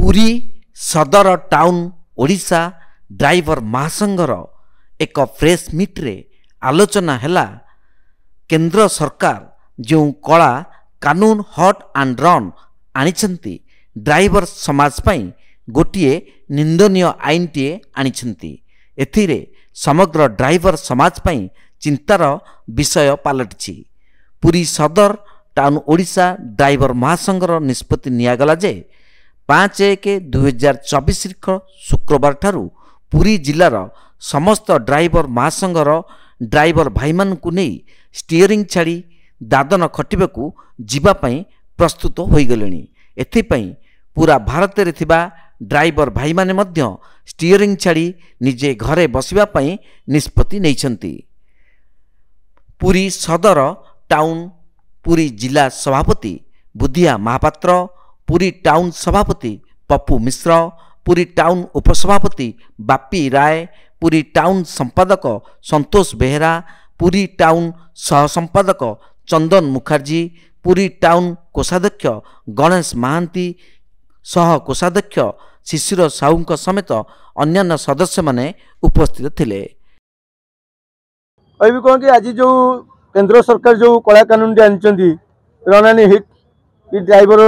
पुरी सदर town Odisha driver महासंघर एक press मीट्रे आलोचना हैला केंद्र सरकार जो कला कानून हट एंड रन आनिछंती ड्राइवर समाज पई गोटिए निंदनीय आईनटीए आनिछंती। एथिरे समग्र ड्राइवर समाज पई चिंतार विषय पलटिछि। पुरी सदर टाउन ओडिशा ड्राइवर महासंघर निष्पत्ति नियागला जे 5/1/2024 शुक्रवार ठारू पुरी जिलार समस्त ड्राइवर महासंघर ड्राइवर भाई मानकु नहीं स्टीयरिंग छाड़ी दादन खटिबाकू जीवापाई प्रस्तुत हो गलेनी। एथिपाई पूरा भारत रे थिबा ड्राइवर भाई माने मध्य स्टीयरिंग छाड़ी निजे घरे बसिबा पई निष्पत्ति नैछंती। पुरी सदर टाउन पुरी जिला सभापति बुद्धिया महापात्र, पुरी टाउन सभापति पप्पू मिश्र, पुरी टाउन उपसभापति बापी राय, पुरी टाउन संपादक संतोष बेहेरा, पुरी टाउन सह संपादक चंदन मुखर्जी, पुरी टाउन कोषाध्यक्ष गणेश महांती, सह कोषाध्यक्ष शिशिर साहू समेत अन्य सदस्य माने उपस्थित थिले। कह कि आज जो केंद्र सरकार जो कला कानून टी आनी रन एंड हिट ड्राइवर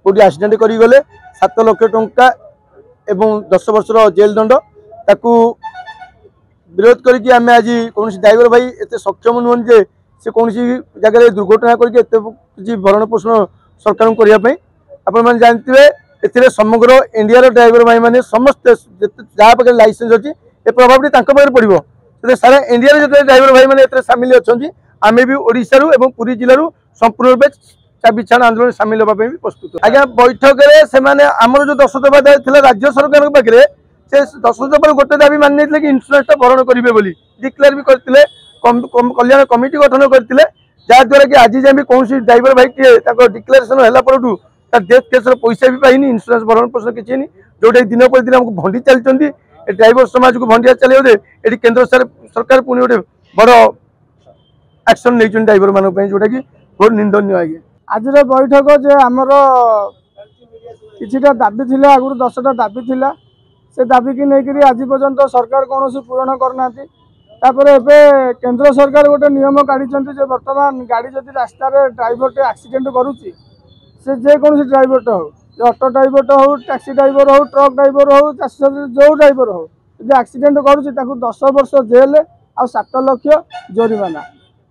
कोटी एक्सीडेंट करगले 7 लाख टंका एवं 10 वर्ष जेल दंड ताकू विरोध करके आम आज कौन ड्राइवर भाई एत सक्षम नुहन जे से कौन जगह दुर्घटना करके भरण पोषण सरकार करने आपण जानते ए समग्र इंडिया ड्राइवर भाई मैंने समस्त जहाँ पाखे लाइसेंस अच्छी ए प्रभाव पड़ो सारा इंडिया जो ड्राइवर भाई मैंने सामिल अच्छा आम भी ओडिशा एवं पुरी जिलूर संपूर्ण रूपे बिछाण आंदोलन सामिल होगा भी प्रस्तुत। आज्ञा बैठक में आमर जो 10 दफा था राज्य सरकार पाखे से 10 दफा गोटे दाबी मानि कि इंश्योरेंस भरण करेंगे बोली डिक्लेयर भी करते कल्याण कमिटी गठन करते जहाद्वारा कि आज जमी कौन ड्राइवर भाई किए डिक्लेरेसन है डेथ केस पैसा भी पाइनि इंश्योरेंस भरण पोषण किसी नहीं जोटा दिन पर दिन आमको भंडी चलती ड्राइवर समाज को भंडिया चलिए ये केन्द्र सरकार पुणी गोटे बड़ एक्शन नहीं ड्राइवर मान जोटा कि बहुत निंदनीय। आगे आज बैठक जे आमर किछिटा दाबी थिला आगुर 10टा दाबी थिला से दाबी की लेकिन आज पर्यंत सरकार कौन पूरण करना केंद्र सरकार गोटे नियम काढ़ी बर्तमान गाड़ी जदि रास्तार ड्राइवर टे एक्सीडेंट करुच्ची से जेकोसी ड्राइवर हो ऑटो ड्राइवर हो टैक्सी ड्राइवर हो ट्रक ड्राइवर हो जो ड्राइवर हो जो एक्सीडेंट करुच्ची 10 वर्ष जेल आ 7 लाख जोरिमाना।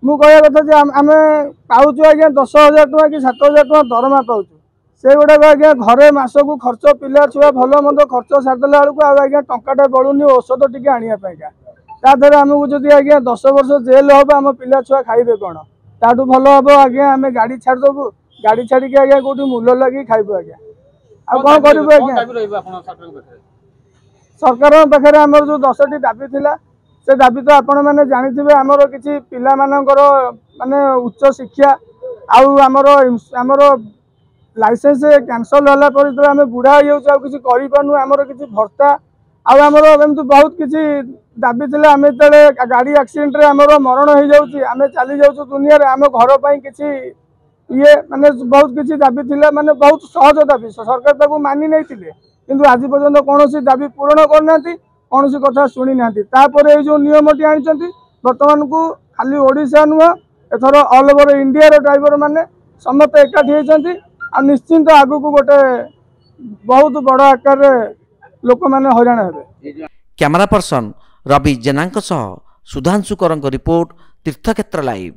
मु कह कथा आम पाचु आज्ञा 10,000 टଙ୍କା कि 7,000 टଙ୍କା दरमा पाचु से गुड़ाक आज्ञा घरे मसकू खर्च पिला छुआ भल मंद खर्च सारिदेला बेलू आज्ञा टंकाटा बढ़ुनि औषध टी आने तादर आमको जब आज्ञा 10 वर्ष जेल हम आम पिला छुआ खाइबे कौन ताठू भल हम आज्ञा आम गाड़ी छाड़देबू गाड़ी छाड़ी आज्ञा कौटी मूल्य लगे खाइबू आज्ञा आ कौन करूँ आज्ञा। सरकार पाखे आमर जो 10टी दाबी थिला से दाबी तो आपण मैंने जानी आमर किसी पिला मानकर माने उच्च शिक्षा आमर लाइसेंस कैंसल होला पर जो आम बुढ़ा हो किसी करूँ आमर किसी भत्ता आमर एमती बहुत किसी दाबी थिला आम जो गाड़ी एक्सीडेंट आमर मरण हो जाऊँगी आम चली जाऊँ दुनिया आम घर पर किसी ये माने बहुत किसी दाबी थिला माने बहुत सहज दाबी सरकार ताको मानि नहीं थिले किंतु आज पर्यंत कौन दाबी पूरण करना कौन सी कथा शुणी ना जो नियमटी आनी बर्तमान को खाली ओडिशा नुह एथर ऑल ओवर इंडिया ड्राइवर माने समस्त एकाठी होती निश्चिंत आगु को गोटे बहुत बड़ आकार लोक मैंने हईराण हे। कैमरा पर्सन रवि जेना सुधांशुकर रिपोर्ट तीर्थक्षेत्र लाइव।